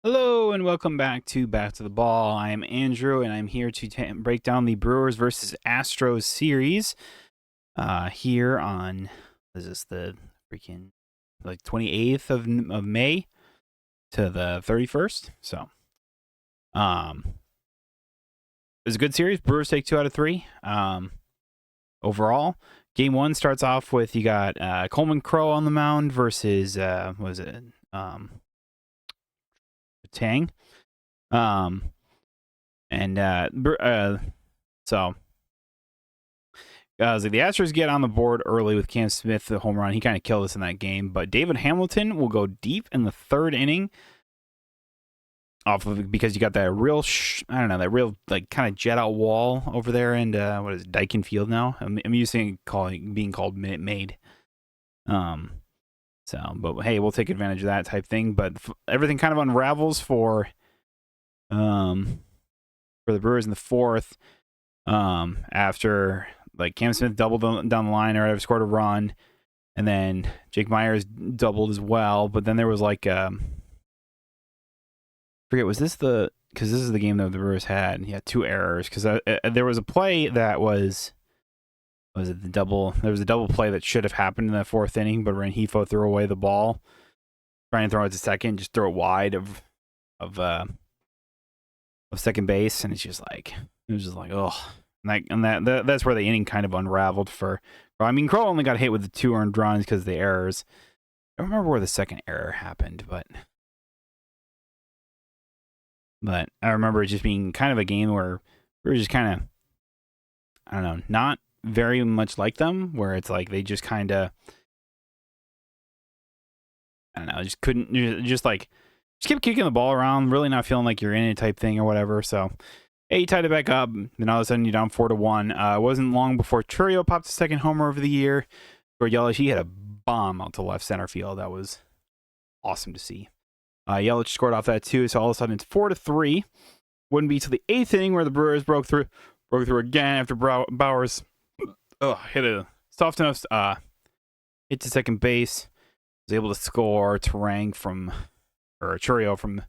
Hello and welcome back to Back to the Ball. I am Andrew and I'm here to break down the Brewers versus Astros series. Here on is this the freaking 28th of May to the 31st. So, um, it was a good series. Brewers take 2 out of 3. Overall, Game 1 starts off with you got Coleman Crow on the mound versus what was it? Tang. Um, and so the Astros get on the board early with Cam Smith, the home run. He kind of killed us in that game. But David Hamilton will go deep in the third inning because you got that real, that real kind of jet out wall over there, and what is it, Dyken Field now? I'm used to being called Minute Maid. But hey, we'll take advantage of that type thing. But everything kind of unravels for the Brewers in the fourth. After Cam Smith doubled down the line or scored a run, and then Jake Myers doubled as well. But then there was forget, was this because this is the game that the Brewers had. He had 2 errors because there was a play that was it the double? There was a double play that should have happened in the fourth inning, but Rengifo threw away the ball, trying to throw it to second, just throw it wide of second base, and it was just like, oh. And that's where the inning kind of unraveled for. I mean, Crow only got hit with the 2 earned runs because of the errors. I don't remember where the second error happened, but I remember it just being kind of a game where we were just kind of, I don't know, not very much like them, where it's like they just kind of, I don't know, just couldn't, just kept kicking the ball around, really not feeling like you're in it type thing or whatever. So, hey, you tied it back up. Then all of a sudden you're down 4-1. It wasn't long before Churio popped a second homer of the year. For Yelich, he had a bomb out to left center field. That was awesome to see. Yelich scored off that too. So all of a sudden it's 4-3. Wouldn't be till the 8th inning where the Brewers broke through again after Bowers hit a soft enough hit to second base. Was able to score Churio from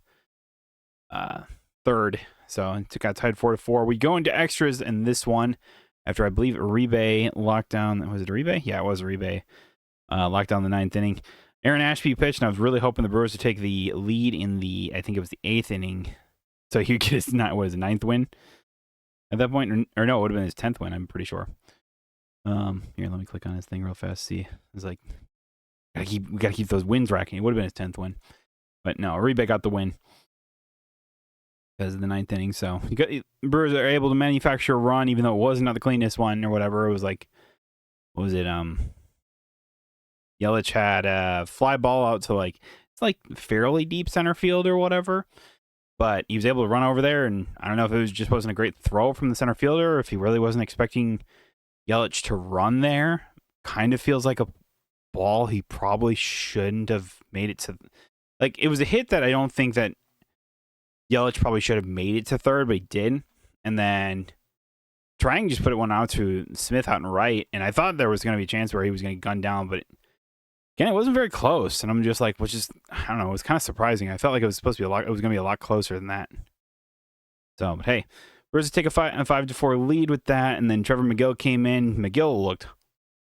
third. So it got tied 4-4. We go into extras in this one after I believe Uribe locked down. Was it Uribe? Yeah, it was Uribe. Locked down the 9th inning. Aaron Ashby pitched, and I was really hoping the Brewers would take the lead in I think it was the 8th inning. So he could get his 9th win at that point. Or no, it would have been his 10th win, I'm pretty sure. Here, let me click on his thing real fast. See, it's like, we gotta keep those wins racking. It would have been his 10th win. But no, Uribe got the win because of the 9th inning. So Brewers are able to manufacture a run, even though it was not the cleanest one or whatever. It was what was it? Yelich had a fly ball out to it's fairly deep center field or whatever, but he was able to run over there, and I don't know if it wasn't a great throw from the center fielder or if he really wasn't expecting Yelich to run there. Kind of feels like a ball he probably shouldn't have made it to. It was a hit that I don't think that Yelich probably should have made it to third, but he did. And then Trang just put one out to Smith out and right, and I thought there was going to be a chance where he was going to gun down, but again, it wasn't very close. And I'm just I don't know, it was kind of surprising. I felt like it was supposed to be it was going to be a lot closer than that. So, but hey, Brewers take a 5-4 lead with that, and then Trevor McGill came in. McGill looked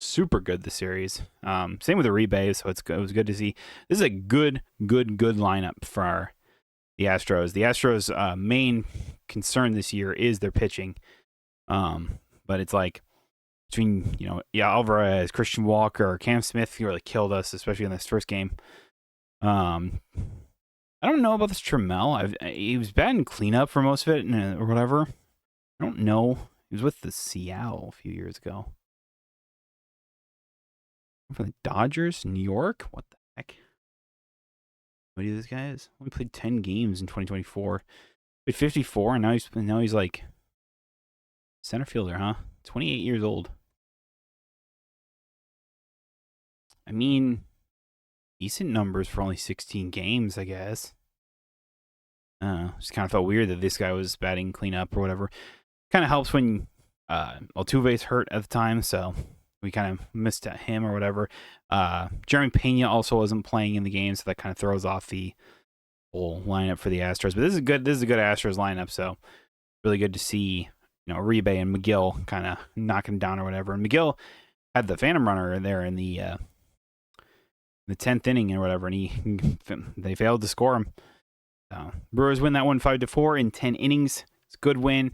super good this series. Same with Uribe, so it was good to see. This is a good lineup for the Astros. The Astros' main concern this year is their pitching. But it's between, Alvarez, Christian Walker, Cam Smith, he really killed us, especially in this first game. I don't know about this Trammell. He was bad in cleanup for most of it or whatever. I don't know. He was with the Seattle a few years ago. For the Dodgers, New York? What the heck? What do this guy is? Only played 10 games in 2024. Played 54, and now he's center fielder, huh? 28 years old. I mean, decent numbers for only 16 games, I guess. Just kind of felt weird that this guy was batting cleanup or whatever. Kind of helps when Altuve's hurt at the time, so we kind of missed him or whatever. Jeremy Pena also wasn't playing in the game, so that kind of throws off the full lineup for the Astros. But this is good. This is a good Astros lineup. So really good to see, Uribe and McGill kind of knocking him down or whatever. And McGill had the Phantom Runner there in the 10th inning or whatever, and they failed to score him. So Brewers win that one 5-4 in 10 innings. It's a good win,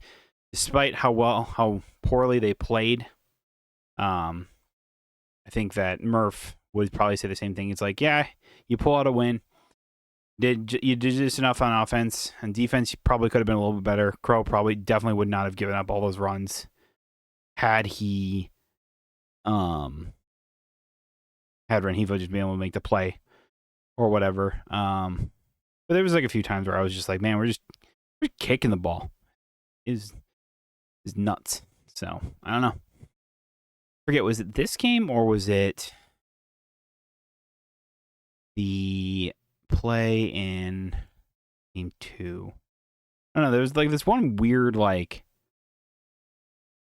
despite how poorly they played. I think that Murph would probably say the same thing. It's like, yeah, you pull out a win. You did just enough on offense and defense. You probably could have been a little bit better. Crow definitely would not have given up all those runs had he, had Rengifo just been able to make the play or whatever. But there was like a few times where I was just like, man, we're kicking the ball. Is nuts. So I don't know. Forget, was it this game or was it the play in game 2? I don't know. There was like this one weird, like,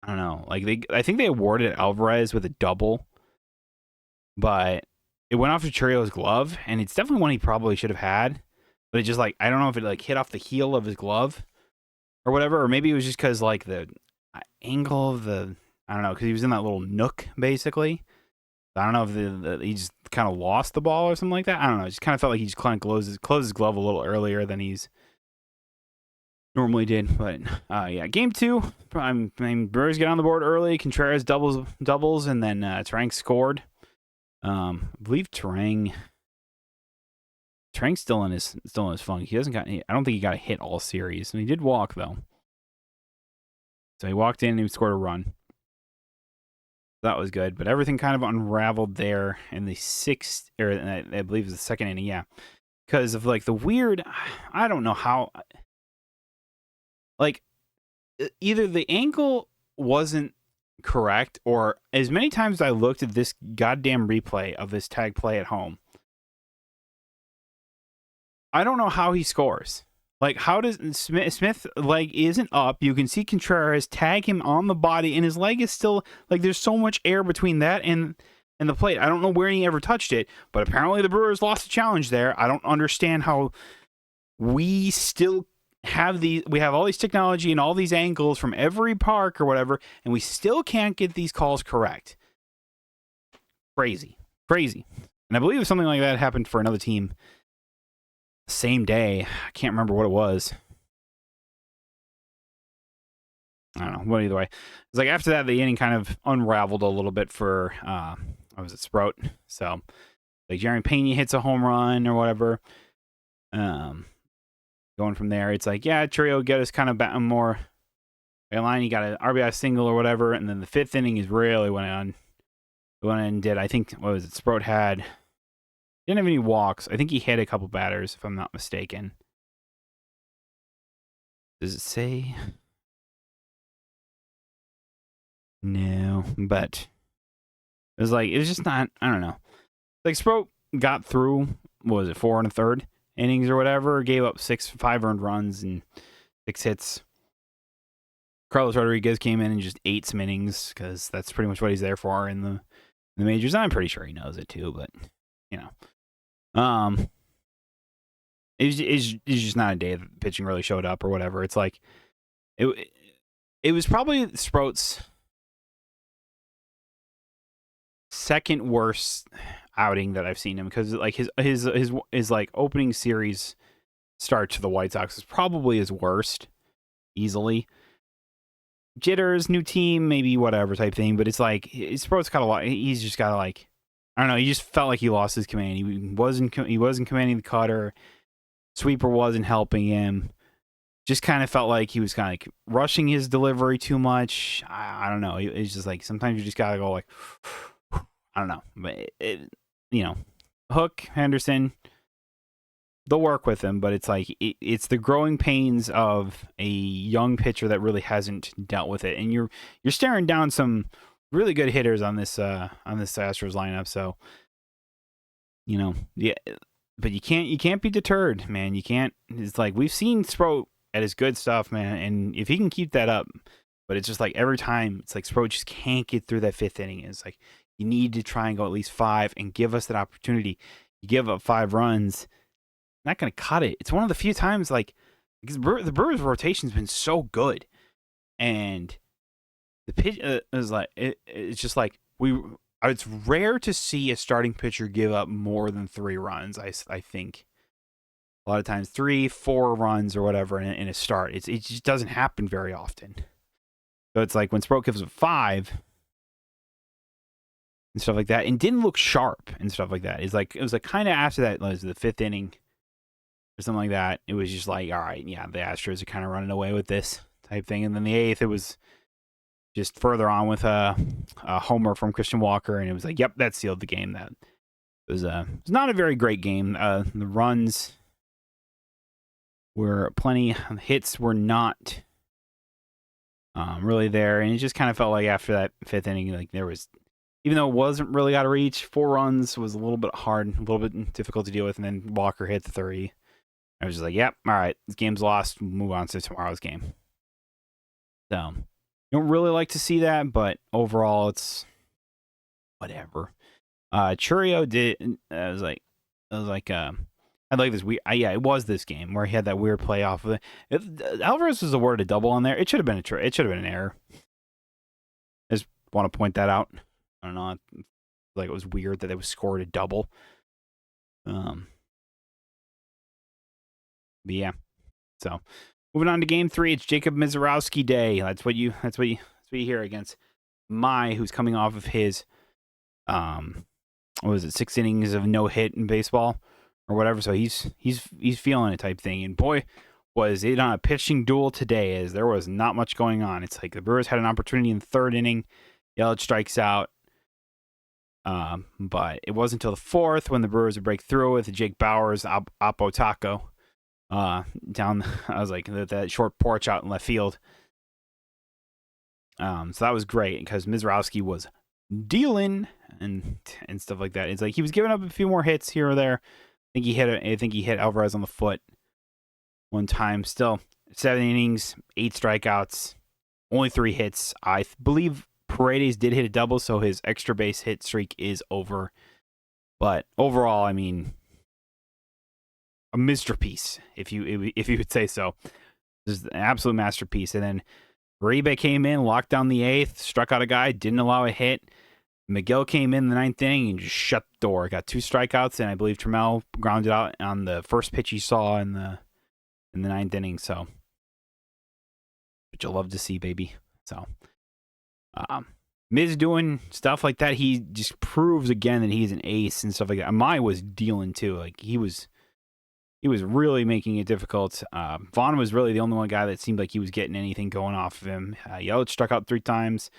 I don't know. Like I think they awarded Alvarez with a double, but it went off to Churio's glove, and it's definitely one he probably should have had. But it just like, I don't know if it like hit off the heel of his glove or whatever, or maybe it was just because like the angle of I don't know, because he was in that little nook basically. I don't know if he just kind of lost the ball or something like that. I don't know. It just kind of felt like he just kind of closed his glove a little earlier than he's normally did. But yeah, game 2. Brewers get on the board early. Contreras doubles, and then Terang scored. I believe Terang's still in his funk. I don't think he got a hit all series, and he did walk though. So he walked in and he scored a run. That was good, but everything kind of unraveled there in the 6th, or I believe it was the 2nd inning, yeah, because of like the weird, I don't know how, like either the angle wasn't correct, or as many times as I looked at this goddamn replay of this tag play at home, I don't know how he scores. Like, how does Smith leg isn't up? You can see Contreras tag him on the body, and his leg is still like there's so much air between that and the plate. I don't know where he ever touched it, but apparently the Brewers lost the challenge there. I don't understand how we still have we have all these technology and all these angles from every park or whatever, and we still can't get these calls correct. Crazy. And I believe something like that happened for another team. Same day. I can't remember what it was. I don't know. But either way, it's like after that, the inning kind of unraveled a little bit for, Sprout. So, like Jeremy Pena hits a home run or whatever. Going from there, it's like, yeah, Churio get us kind of more in line. He got an RBI single or whatever. And then the 5th inning is really went on and did, I think, what was it? Sprout didn't have any walks. I think he hit a couple batters, if I'm not mistaken. Does it say? No, but it was just not, I don't know. Like, Sprout got through, what was it, 4 1/3 innings or whatever, gave up 5 earned runs and 6 hits. Carlos Rodriguez came in and just ate some innings, because that's pretty much what he's there for in the majors. I'm pretty sure he knows it too, but, it's just not a day that pitching really showed up or whatever. It's like it was probably Sprout's second worst outing that I've seen him, because like his like opening series start to the White Sox is probably his worst, easily. Jitters, new team, maybe whatever type thing, but it's like Sprout's got a lot. He's just got to like, I don't know. He just felt like he lost his command. He wasn't commanding the cutter. Sweeper wasn't helping him. Just kind of felt like he was kind of like rushing his delivery too much. I don't know. It's just like sometimes you just gotta go like, I don't know. But Hook, Henderson, they'll work with him, but it's like it's the growing pains of a young pitcher that really hasn't dealt with it, and you're staring down some really good hitters on this Astros lineup. So, yeah, but you can't be deterred, man. You can't. It's like we've seen Sprout at his good stuff, man, and if he can keep that up, but it's just like every time it's like Sprout just can't get through that 5th inning. It's like you need to try and go at least 5 and give us that opportunity. You give up 5 runs. not going to cut it. It's one of the few times because the Brewers' rotation's been so good, and the pitch is it's just like it's rare to see a starting pitcher give up more than 3 runs. I think a lot of times 3, 4 runs or whatever in a start. It just doesn't happen very often. So it's like when Sproat gives up 5 and stuff like that, and didn't look sharp and stuff like that. It was like kind of after that, was the 5th inning or something like that. It was just like, all right, yeah, the Astros are kind of running away with this type thing. And then the 8th, it was just further on with a homer from Christian Walker, and it was like, yep, that sealed the game. That was not a very great game. The runs were plenty. Hits were not really there, and it just kind of felt like after that 5th inning, like there was, even though it wasn't really out of reach, 4 runs was a little bit hard, a little bit difficult to deal with, and then Walker hit the 3. I was just like, yep, all right, this game's lost. We'll move on to tomorrow's game. So, you don't really like to see that, but overall, it's whatever. Churio did. I was like, I like this weird. Yeah, it was this game where he had that weird play off of it. If Alvarez was awarded a double on there, it should have been it should have been an error. I just want to point that out. I don't know. Like, it was weird that they was scored a double. But yeah. So moving on to game 3, it's Jacob Mizorowski day. That's what you hear against Mai, who's coming off of his what was it, 6 innings of no hit in baseball or whatever. So he's feeling it type thing. And boy, was it on a pitching duel today, as there was not much going on. It's like the Brewers had an opportunity in the 3rd inning. Yelich strikes out. But it wasn't until the 4th when the Brewers would break through with Jake Bauers, Oppo Taco, down, I was like, that short porch out in left field. So that was great because Mizorowski was dealing and stuff like that. It's like he was giving up a few more hits here or there. I think he hit Alvarez on the foot one time. Still 7 innings, 8 strikeouts, only 3 hits. I believe Paredes did hit a double, so his extra base hit streak is over. But overall, I mean, a masterpiece, if you would say so. This is an absolute masterpiece. And then Uribe came in, locked down the 8th, struck out a guy, didn't allow a hit. Miguel came in the 9th inning and just shut the door. Got 2 strikeouts, and I believe Trammell grounded out on the first pitch he saw in the 9th inning. So, which you'll love to see, baby. So, Miz doing stuff like that, he just proves again that he's an ace and stuff like that. Amai was dealing too. Like, he was really making it difficult. Vaughn was really the only one guy that seemed like he was getting anything going off of him. Yelich struck out 3 times.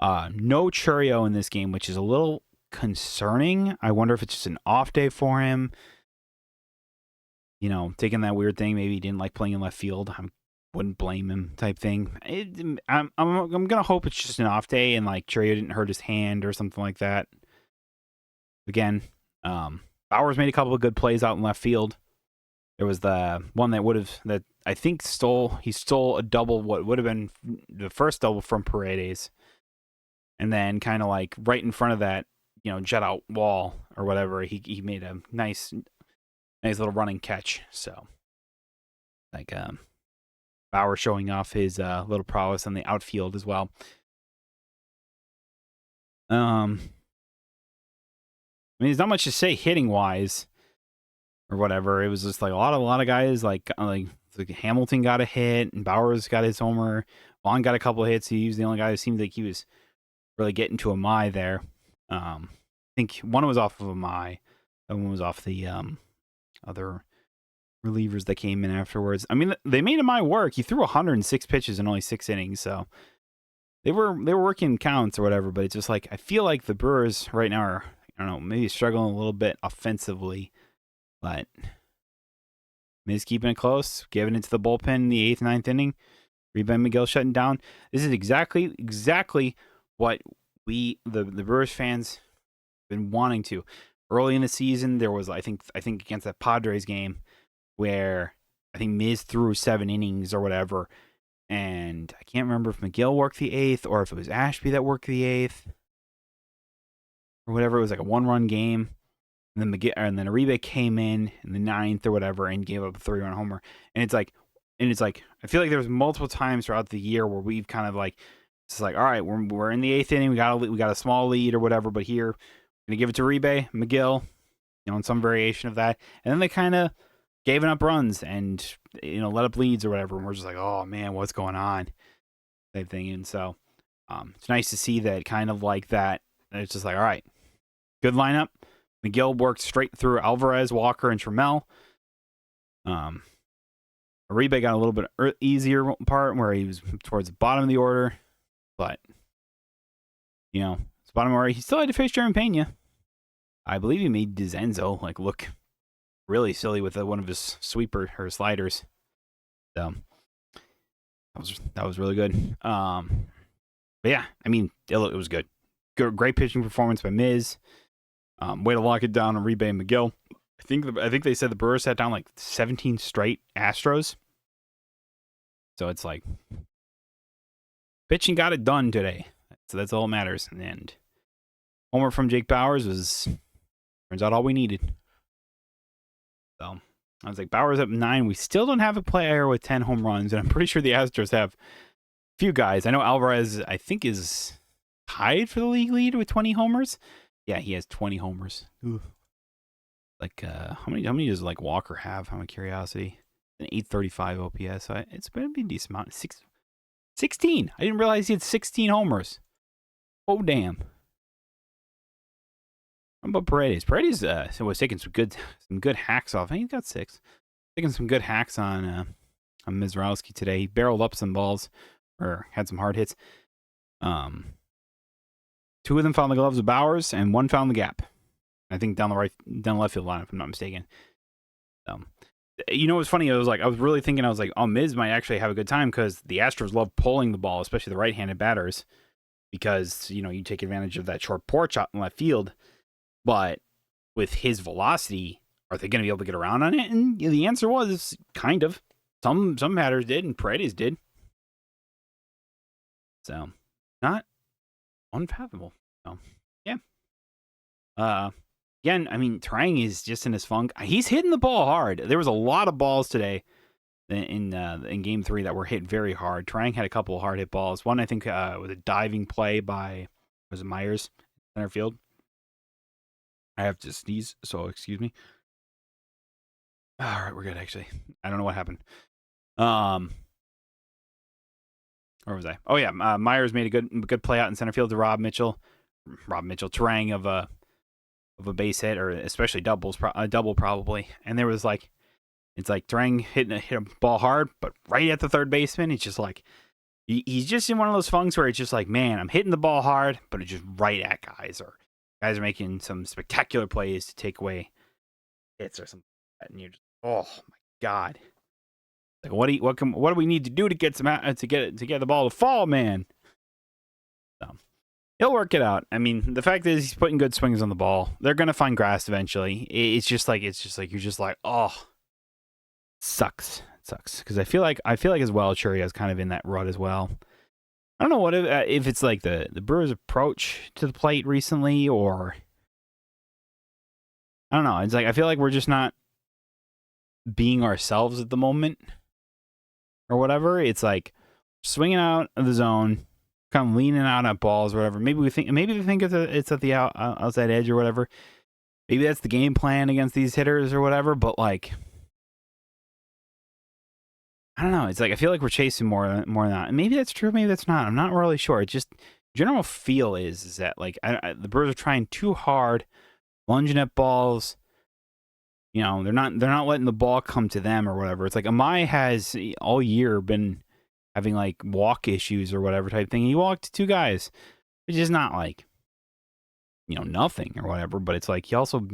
No Churio in this game, which is a little concerning. I wonder if it's just an off day for him. You know, taking that weird thing. Maybe he didn't like playing in left field. I wouldn't blame him type thing. I'm gonna hope it's just an off day and like Churio didn't hurt his hand or something like that. Again, Bauers made a couple of good plays out in left field. There was the one that I think he stole a double, what would have been the first double from Paredes. And then kind of like right in front of that, you know, jet out wall or whatever, he made a nice little running catch. So like Bauer showing off his little prowess on the outfield as well. I mean, there's not much to say hitting wise or whatever. It was just like a lot of guys like Hamilton got a hit and Bauers got his homer. Vaughn got a couple of hits. He was the only guy who seemed like he was really getting to Amai there. I think one was off of Amai, and one was off the other relievers that came in afterwards. I mean, they made Amai work. He threw 106 pitches in only 6 innings, so they were working counts or whatever. But it's just like I feel like the Brewers right now are, I don't know, maybe struggling a little bit offensively, but Miz keeping it close, giving it to the bullpen in the 8th, 9th inning. Rebound Miguel shutting down. This is exactly what the Brewers fans been wanting to. Early in the season, there was I think against that Padres game where I think Miz threw 7 innings or whatever, and I can't remember if Miguel worked the 8th or if it was Ashby that worked the 8th or whatever. It was like a 1-run game. and then Uribe came in the ninth or whatever and gave up a 3-run homer. And it's like, I feel like there was multiple times throughout the year where we've kind of like, it's like, all right, we're in the eighth inning, we got a small lead or whatever, but here, we're gonna give it to Uribe, McGill, in some variation of that, and then they kind of gave up runs and let up leads or whatever, and we're just like, oh man, what's going on, type thing. And so, it's nice to see that kind of like that. It's just like, all right, good lineup. McGill worked straight through Alvarez, Walker, and Trammell. Uribe got a little bit easier part where he was towards the bottom of the order, but it's bottom where he still had to face Jeremy Pena. I believe he made DeZenzo look really silly with one of his sweeper or sliders. So that was really good. But yeah, I mean, it was good. Great pitching performance by Miz. Way to lock it down on Uribe and McGill. I think they said the Brewers sat down 17 straight Astros. So it's like pitching got it done today. So that's all that matters. And homer from Jake Bauers turns out all we needed. So I was like, Bauers up 9. We still don't have a player with 10 home runs, and I'm pretty sure the Astros have a few guys. I know Alvarez, I think, is tied for the league lead with 20 homers. Yeah, he has 20 homers. Ooh. How many does Walker have? Out of curiosity, an 835 OPS. So it's going to be a decent amount. 16. I didn't realize he had 16 homers. Oh damn. How about Paredes? Paredes was taking some good hacks off. He's got 6. Taking some good hacks on Mizrowski today. He barreled up some balls or had some hard hits. 2 of them found the gloves of Bauers, and 1 found the gap. I think down the left field line, if I'm not mistaken. What's funny? I was really thinking, oh, Miz might actually have a good time because the Astros love pulling the ball, especially the right-handed batters, because you take advantage of that short porch out in left field. But with his velocity, are they going to be able to get around on it? And the answer was kind of. Some batters did, and Paredes did. So, not unfathomable. So, yeah. Again, I mean, Trang is just in his funk. He's hitting the ball hard. There was a lot of balls today in Game 3 that were hit very hard. Trang had a couple of hard hit balls. One, I think, was a diving play by, was it Myers, center field? I have to sneeze, so excuse me. All right, we're good, actually. I don't know what happened. Where was I? Oh, yeah, Myers made a good play out in center field to Rob Mitchell, Trang of a base hit, or especially double probably. And there was it's like Trang hit a ball hard, but right at the third baseman. It's just he's just in one of those funks where it's just man, I'm hitting the ball hard, but it's just right at guys, or guys are making some spectacular plays to take away hits or something like that, and you're just, oh my god, what do we need to do to get the ball to fall, man? So he'll work it out. I mean, the fact is he's putting good swings on the ball. They're gonna find grass eventually. It's just like you're just like, oh, sucks. It sucks because I feel like as well, Churia is kind of in that rut as well. I don't know what if it's like the Brewers' approach to the plate recently, or I don't know. It's I feel like we're just not being ourselves at the moment, or whatever. It's swinging out of the zone, kind of leaning out at balls, or whatever. Maybe they think it's at the outside edge or whatever. Maybe that's the game plan against these hitters or whatever. But I don't know. It's I feel like we're chasing more than that. And maybe that's true. Maybe that's not. I'm not really sure. It just general feel is that the Brewers are trying too hard, lunging at balls. They're not letting the ball come to them or whatever. It's Amai has all year been having walk issues or whatever type thing. He walked 2 guys, which is not nothing or whatever. But it's he also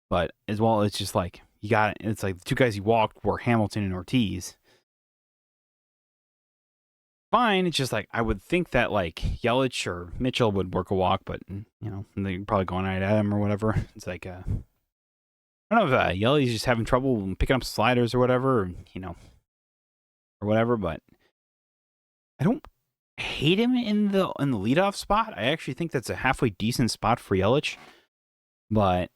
but as well, it's just you got it. It's the 2 guys he walked were Hamilton and Ortiz. Fine. It's just I would think that Yelich or Mitchell would work a walk, but they're probably going at him or whatever. It's I don't know if Yelly's just having trouble picking up sliders or whatever, or whatever. But I don't hate him in the leadoff spot. I actually think that's a halfway decent spot for Yelich, but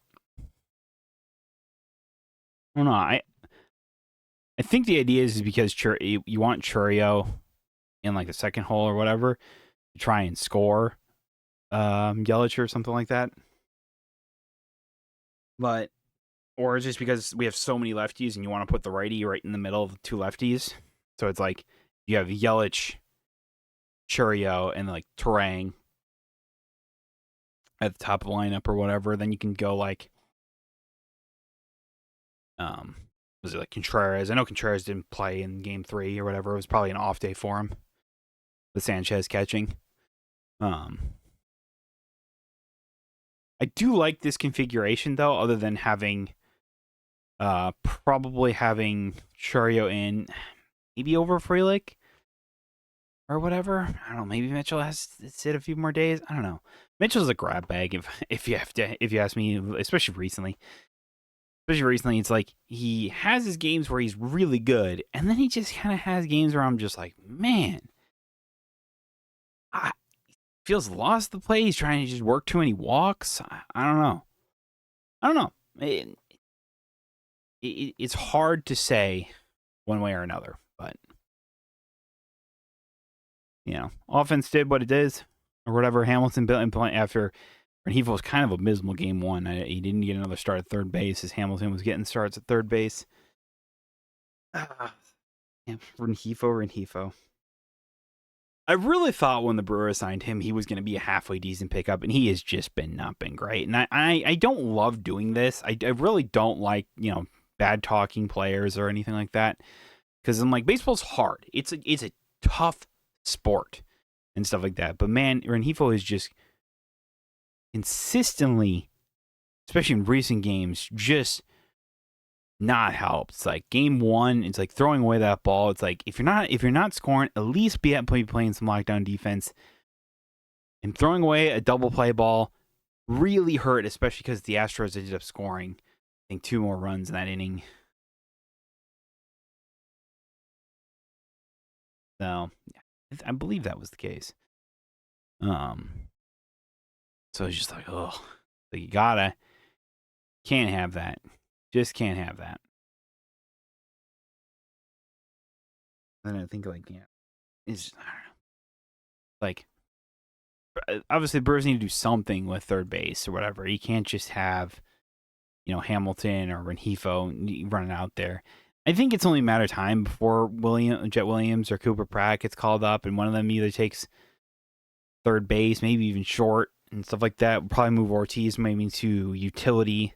I don't know. I think the idea is because you want Churio in like the second hole or whatever to try and score Yelich or something like that. But or it's just because we have so many lefties and you want to put the righty right in the middle of the two lefties. So it's like you have Yelich, Churio, and like Terang at the top of the lineup or whatever. Then you can go like was it like Contreras? I know Contreras didn't play in game 3 or whatever. It was probably an off day for him with Sanchez catching. I do like this configuration though, other than having probably having Churio in maybe over Frelick or whatever. I don't know. Maybe Mitchell has to sit a few more days. I don't know. Mitchell's a grab bag if you ask me, especially recently. It's like he has his games where he's really good, and then he just kind of has games where I'm just like, man, feels lost the play. He's trying to just work too many walks. I don't know. It's hard to say one way or another, but offense did what it is, or whatever. Hamilton built after Rengifo was kind of abysmal game 1. He didn't get another start at third base as Hamilton was getting starts at third base. Rengifo. I really thought when the Brewers signed him, he was going to be a halfway decent pickup, and he has just not been great. And I don't love doing this. I really don't like, bad talking players or anything like that. Because I'm like, baseball's hard. It's a tough sport and stuff like that. But man, Rengifo is just consistently, especially in recent games, just not helped. It's like game 1, it's like throwing away that ball. It's like if you're not scoring, at least be playing some lockdown defense. And throwing away a double play ball really hurt, especially because the Astros ended up scoring, I think, 2 more runs in that inning. So I believe that was the case. So it's just like, oh, you can't have that. Just can't have that. And I think it's I don't know. Like, obviously, the Brewers need to do something with third base or whatever. You can't just have, Hamilton or Rengifo running out there. I think it's only a matter of time before Jet Williams or Cooper Pratt gets called up, and one of them either takes third base, maybe even short and stuff like that. We'll probably move Ortiz maybe to utility,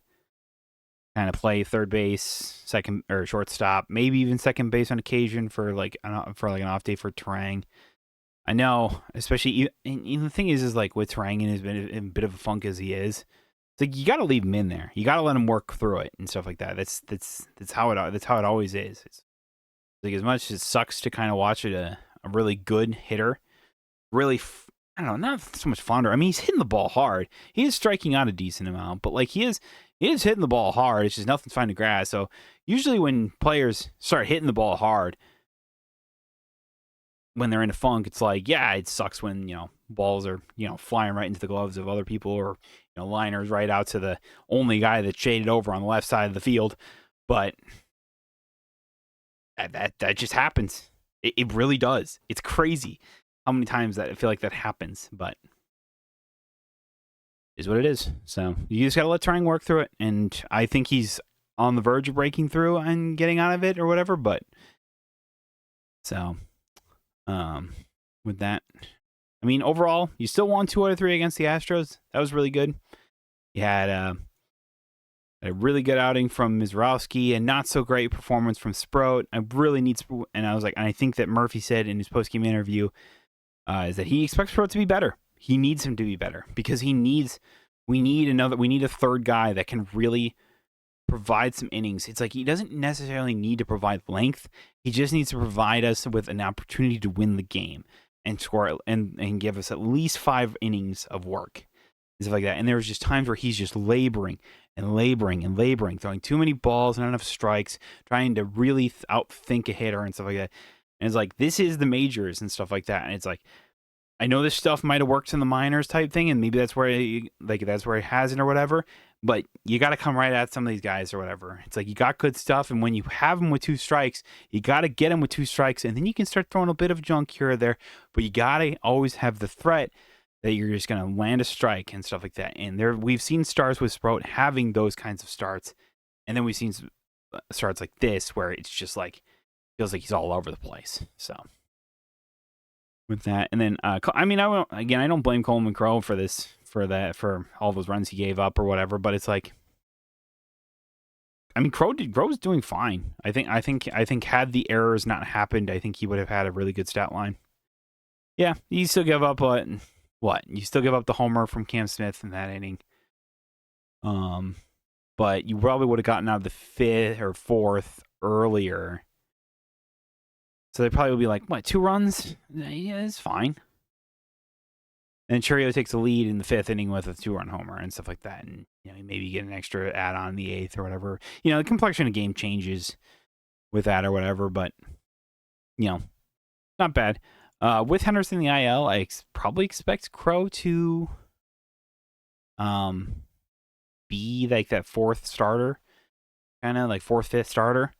kind of play third base, second or shortstop, maybe even second base on occasion for like an off day for Terang. I know, especially the thing is like with Terang and has been in a bit of a funk as he is. It's like you got to leave him in there. You got to let him work through it and stuff like that. That's how it always is. It's like as much as it sucks to kind of watch a really good hitter, really. I don't know, not so much fonder. I mean, he's hitting the ball hard. He is striking out a decent amount, but like he is hitting the ball hard. It's just nothing's finding grass. So usually when players start hitting the ball hard, when they're in a funk, it's like, yeah, it sucks when, balls are, flying right into the gloves of other people or, liners right out to the only guy that's shaded over on the left side of the field. But that just happens. It really does. It's crazy how many times that I feel like that happens, but it is what it is. So you just got to let Terang work through it. And I think he's on the verge of breaking through and getting out of it or whatever. But so, with that, I mean, overall, you still won 2 out of 3 against the Astros. That was really good. You had a really good outing from Mizrowski and not so great performance from Sproat. I really need Sproat, and I think that Murphy said in his post-game interview is that he expects Sproat to be better. He needs him to be better because we need a third guy that can really provide some innings. It's like he doesn't necessarily need to provide length. He just needs to provide us with an opportunity to win the game and score and give us at least 5 innings of work and stuff like that. And there was just times where he's just laboring, throwing too many balls, not enough strikes, trying to really outthink a hitter and stuff like that. And it's like, this is the majors and stuff like that. And it's like, I know this stuff might have worked in the minors type thing, and maybe that's where that's where it has it or whatever. But you got to come right at some of these guys or whatever. It's like you got good stuff, and when you have them with 2 strikes, you got to get them with 2 strikes, and then you can start throwing a bit of junk here or there. But you got to always have the threat that you're just going to land a strike and stuff like that. And we've seen starts with Sprout having those kinds of starts, and then we've seen starts like this where it's just like feels like he's all over the place. So with that, and then I mean, I don't blame Coleman Crow for this, for all those runs he gave up or whatever, but it's like, I mean, Crow's doing fine. I think had the errors not happened, I think he would have had a really good stat line. Yeah, you still give up what? You still give up the homer from Cam Smith in that inning. But you probably would have gotten out of the 5th or 4th earlier. So they probably would be like, what, 2 runs? Yeah, it's fine. And Churio takes the lead in the 5th inning with a 2-run homer and stuff like that. And maybe get an extra add-on in the 8th or whatever. The complexion of the game changes with that or whatever, but, not bad. With Henderson in the IL, I probably expect Crow to be like that 4th starter, kind of like 4th, 5th starter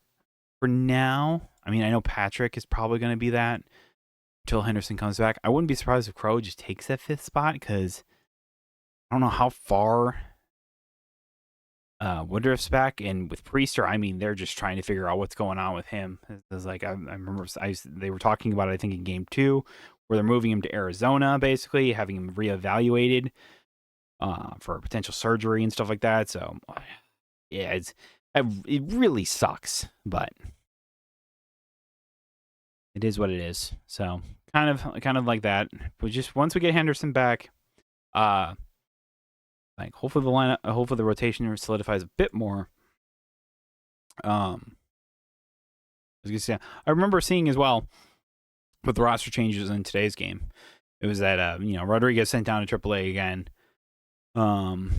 for now. I mean, I know Patrick is probably going to be that until Henderson comes back. I wouldn't be surprised if Crow just takes that 5th spot, because I don't know how far Woodruff's back, and with Priester, I mean, they're just trying to figure out what's going on with him. It's like I remember they were talking about it, I think in Game 2, where they're moving him to Arizona, basically having him reevaluated for potential surgery and stuff like that. So yeah, it really sucks, but it is what it is. So kind of like that. But just once we get Henderson back, like hopefully the lineup, hopefully the rotation solidifies a bit more. I was gonna say, I remember seeing as well with the roster changes in today's game. It was that Rodriguez sent down to AAA again. Was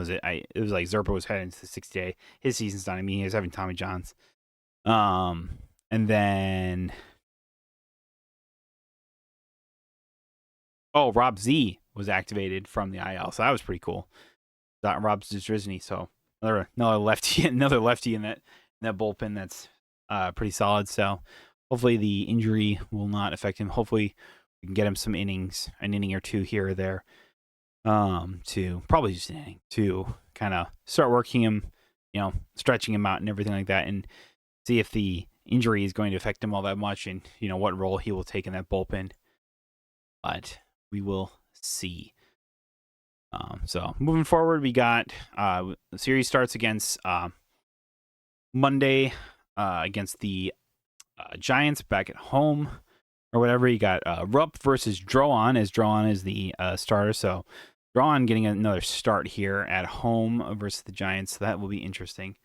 it? It was like Zerpa was heading to the 60-day. His season's done. I mean, he was having Tommy Johns. And then Rob Z was activated from the IL, so that was pretty cool. Rob Zdrzizny, so another lefty, in that bullpen that's pretty solid. So hopefully the injury will not affect him. Hopefully we can get him some innings, an inning or 2 here or there, to probably just an inning to kind of start working him, stretching him out and everything like that, and see if the injury is going to affect him all that much, and what role he will take in that bullpen. But we will see. So moving forward, we got the series starts against Monday against the Giants back at home or whatever. You got Rupp versus Drowan, as Drowan is the starter. So Drowan getting another start here at home versus the Giants. So that will be interesting.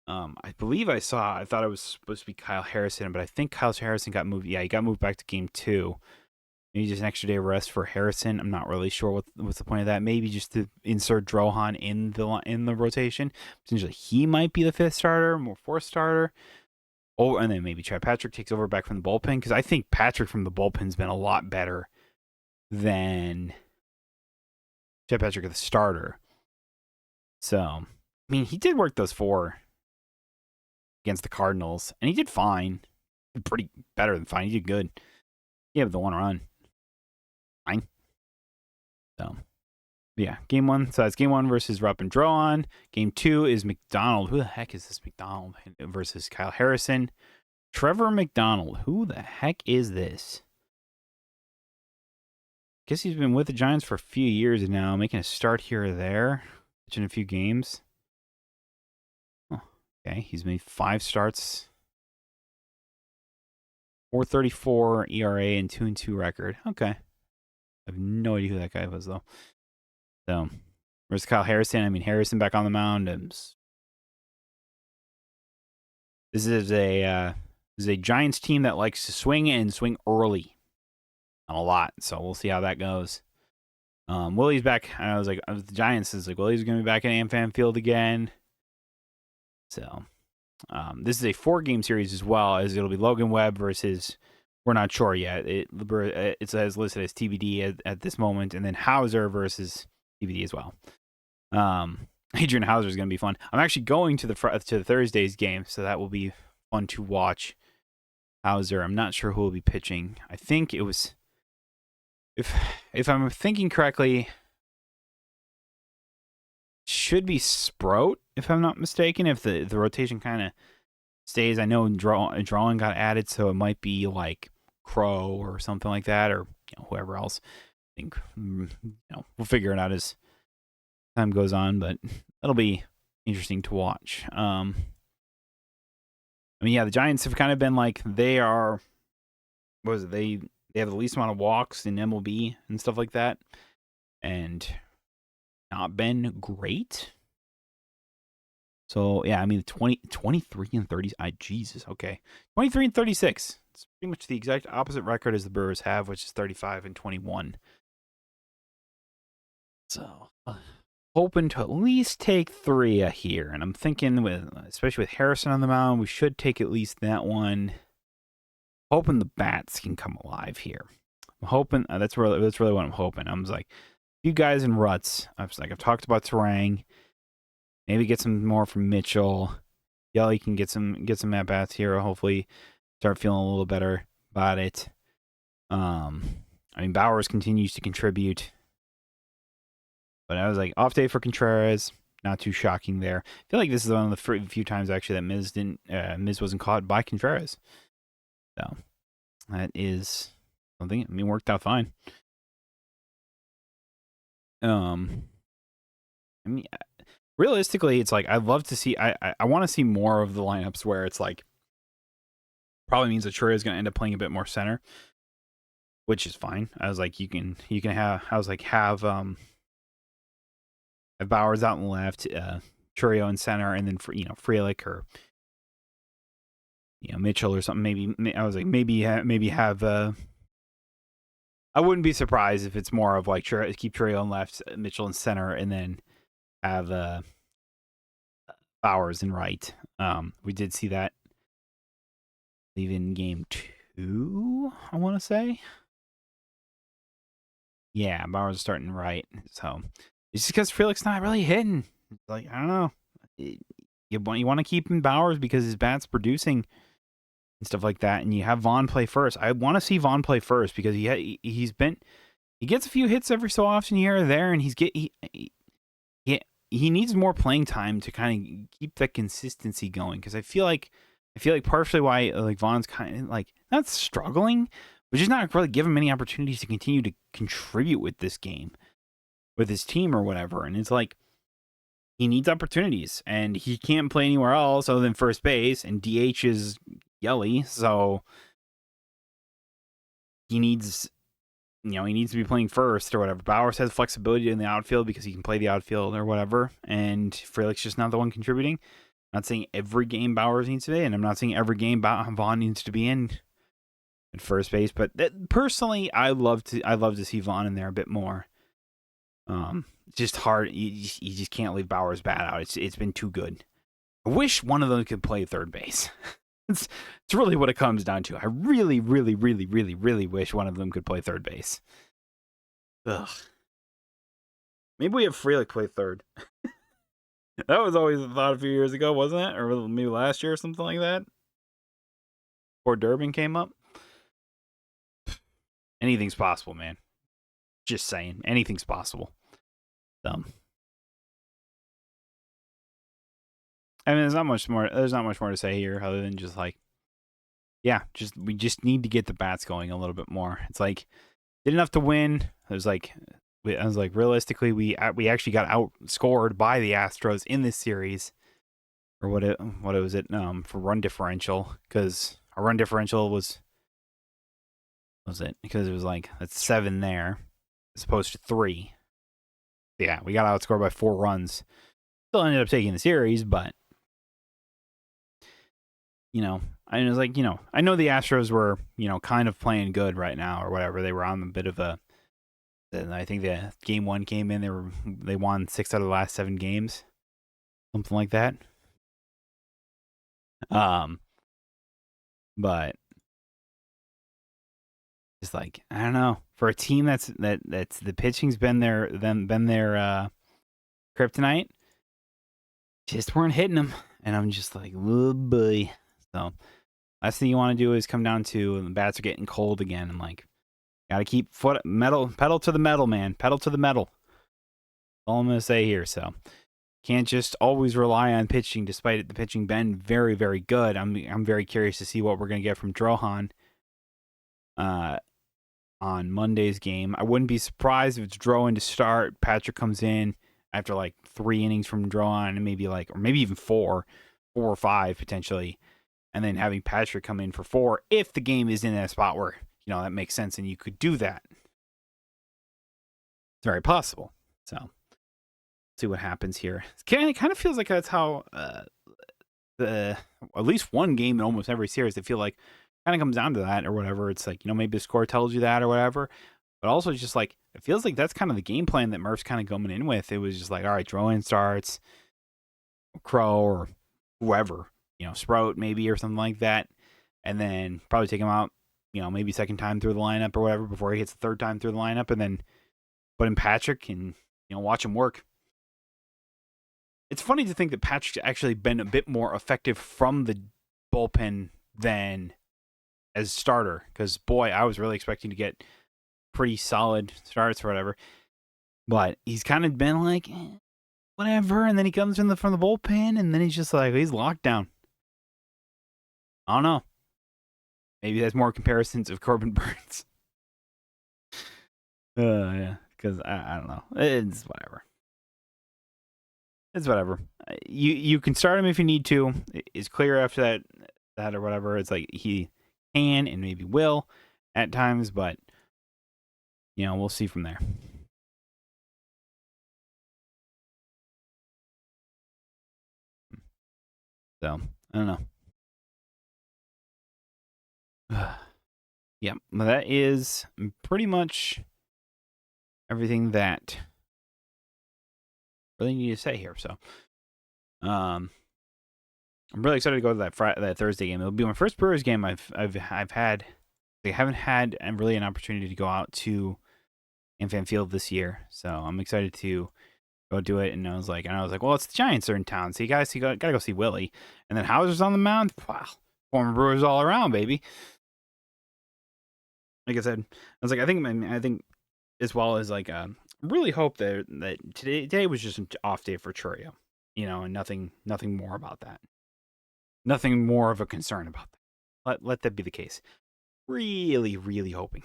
I believe I thought it was supposed to be Kyle Harrison, but I think Kyle Harrison got moved. Yeah, he got moved back to Game 2. Maybe just an extra day of rest for Harrison. I'm not really sure what's the point of that. Maybe just to insert Drohan in the rotation. Potentially he might be the 5th starter, more 4th starter. Oh, and then maybe Chad Patrick takes over back from the bullpen, because I think Patrick from the bullpen's been a lot better than Chad Patrick, the starter. So, I mean, he did work those 4 against the Cardinals, and he did fine. Pretty better than fine. He did good. Yeah, with the 1 run. Fine. So, yeah, Game 1. So that's Game 1 versus Rupp and Drowan. Game 2 is McDonald. Who the heck is this McDonald? Versus Kyle Harrison. Trevor McDonald. Who the heck is this? Guess he's been with the Giants for a few years now, making a start here or there, pitching a few games. Oh, okay, he's made 5 starts. 4.34 ERA and 2-2 record. Okay. I have no idea who that guy was, though. So, where's Kyle Harrison? I mean, Harrison back on the mound. This is a Giants team that likes to swing and swing early on a lot. So we'll see how that goes. Willie's back. I was like, the Giants is like, Willie's going to be back in AmFam Field again. So, this is a 4-game series as well, as it'll be Logan Webb versus we're not sure yet. It says listed as TBD at this moment, and then Hauser versus TBD as well. Adrian Hauser is going to be fun. I'm actually going to the Thursday's game, so that will be fun to watch. Hauser. I'm not sure who will be pitching. I think it was, if I'm thinking correctly, should be Sprout, if I'm not mistaken. If the rotation kind of stays, I know drawing got added, so it might be like Crow or something like that, or whoever else. I think we'll figure it out as time goes on, but that'll be interesting to watch. I mean, yeah, the Giants have kind of been like they are. What was it? They have the least amount of walks in MLB and stuff like that, and not been great. So yeah, I mean 23 and 30. Jesus, okay, 23 and 36. It's pretty much the exact opposite record as the Brewers have, which is 35 and 21. So hoping to at least take 3 here, and I'm thinking especially with Harrison on the mound, we should take at least that one. Hoping the bats can come alive here. I'm hoping that's really what I'm hoping. I'm like, you guys in ruts. I've talked about Terang. Maybe get some more from Mitchell. Yelly can get some at bats here. Hopefully, start feeling a little better about it. I mean, Bowers continues to contribute, but I was like, off day for Contreras. Not too shocking there. I feel like this is one of the few times actually that Miz wasn't caught by Contreras. So that is something. I mean, worked out fine. I mean, realistically, it's like I'd love to see. I want to see more of the lineups where it's like probably means that Troy is going to end up playing a bit more center, which is fine. I was like, you can have Bowers out in the left, Churio in center, and then Frelick or Mitchell or something. Maybe I was like maybe have. I wouldn't be surprised if it's more of like keep Churio on left, Mitchell in center, and then have Bowers in right. We did see that leave in game 2, I want to say. Yeah, Bowers is starting right. So it's just because Frelick's not really hitting. Like, I don't know. You want to keep him Bowers because his bat's producing and stuff like that, and you have Vaughn play first. I want to see Vaughn play first because he gets a few hits every so often here or there, and he needs more playing time to kind of keep that consistency going. Because I feel like partially why like Vaughn's kind of like not struggling, but just not really given many opportunities to continue to contribute with this game, with his team or whatever. And it's like he needs opportunities, and he can't play anywhere else other than first base, and DH is Yelly, so he needs to be playing first or whatever. Bowers has flexibility in the outfield because he can play the outfield or whatever, and Frelick's just not the one contributing. I'm not saying every game Bowers needs to be, and I'm not saying every game Vaughn needs to be in at first base, but personally, I love to see Vaughn in there a bit more. Just hard. You just can't leave Bowers bat out. It's been too good. I wish one of them could play third base. It's really what it comes down to. I really, really, really, really, really wish one of them could play third base. Ugh. Maybe we have Frelick play third. That was always a thought a few years ago, wasn't it? Or maybe last year or something like that. Before Durbin came up. Anything's possible, man. Just saying. Anything's possible. I mean, there's not much more to say here other than just like, yeah, we just need to get the bats going a little bit more. It's like did enough to win. I was like, realistically, we actually got outscored by the Astros in this series, or what was it? For run differential, because our run differential was it because it was like that's 7 there as opposed to 3. Yeah, we got outscored by 4 runs. Still ended up taking the series, but I was like, I know the Astros were, kind of playing good right now or whatever. They were on a bit of a. I think the game 1 came in. They won 6 out of the last 7 games, something like that. But Just like, I don't know, for a team that's the pitching's been their kryptonite, just weren't hitting them, and I'm just like, oh boy. So last thing you want to do is come down to the bats are getting cold again. I'm like, gotta keep pedal to the metal, man, pedal to the metal. That's all I'm gonna say here. So can't just always rely on pitching, despite the pitching been very, very good. I'm very curious to see what we're gonna get from Drohan on Monday's game. I wouldn't be surprised if it's Drohan to start. Patrick comes in after like 3 innings from Drohan, and maybe even 4 or 5 potentially, and then having Patrick come in for 4 if the game is in that spot where that makes sense and you could do that. It's very possible. So see what happens here. It kind of feels like that's how at least one game in almost every series, I feel like kind of comes down to that or whatever. It's like, maybe the score tells you that or whatever. But also it's just like, it feels like that's kind of the game plan that Murph's kind of coming in with. It was just like, all right, Drohan starts, Crow or whoever, Sprout maybe or something like that. And then probably take him out, maybe second time through the lineup or whatever before he hits the third time through the lineup. And then put in Patrick and, watch him work. It's funny to think that Patrick's actually been a bit more effective from the bullpen than as starter, because boy, I was really expecting to get pretty solid starts or whatever, but he's kind of been like whatever, and then he comes from the bullpen, and then he's just like, he's locked down. I don't know, maybe that's more comparisons of Corbin Burns. Yeah, because I don't know, it's whatever. You can start him if you need to. It's clear after that or whatever. It's like he can and maybe will at times, but we'll see from there. So I don't know. Yeah, that is pretty much everything that really need to say here. So I'm really excited to go to that Thursday game. It'll be my first Brewers game I've had. I haven't had really an opportunity to go out to AmFam Field this year, so I'm excited to go do it. And I was like, well, it's the Giants are in town, so you guys gotta go see Willie. And then Hauser's on the mound. Wow, former Brewers all around, baby. Like I said, I was like, I think as well as like, really hope that today was just an off day for Churio, and nothing more about that. Nothing more of a concern about that. Let that be the case. Really, really hoping.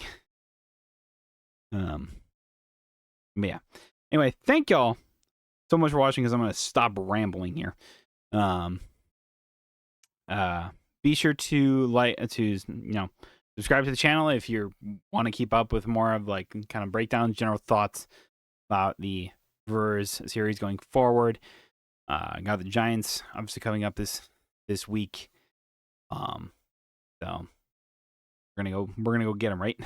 But yeah. Anyway, thank y'all so much for watching, because I'm gonna stop rambling here. Be sure to subscribe to the channel if you want to keep up with more of like kind of breakdowns, general thoughts about the Brewers series going forward. Got the Giants obviously coming up this week. So we're gonna go get them, right?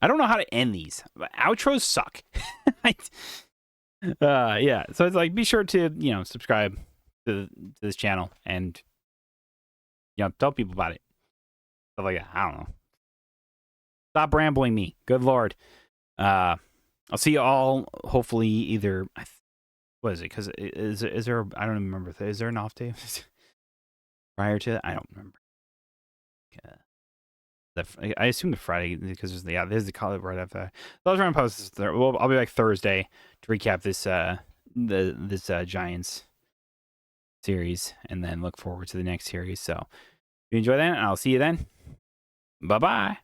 I don't know how to end these. Outros suck. Yeah. So it's like, be sure to subscribe to this channel and tell people about it. Stuff like that. I don't know. Stop rambling me. Good Lord. I'll see you all hopefully either. What is it? Because is there? I don't even remember. Is there an off day prior to? I don't remember. I assume the Friday, because there's the college right after. So I was trying to post this. Well, I'll be back Thursday to recap this Giants series, and then look forward to the next series. So if you enjoy that, I'll see you then. Bye bye.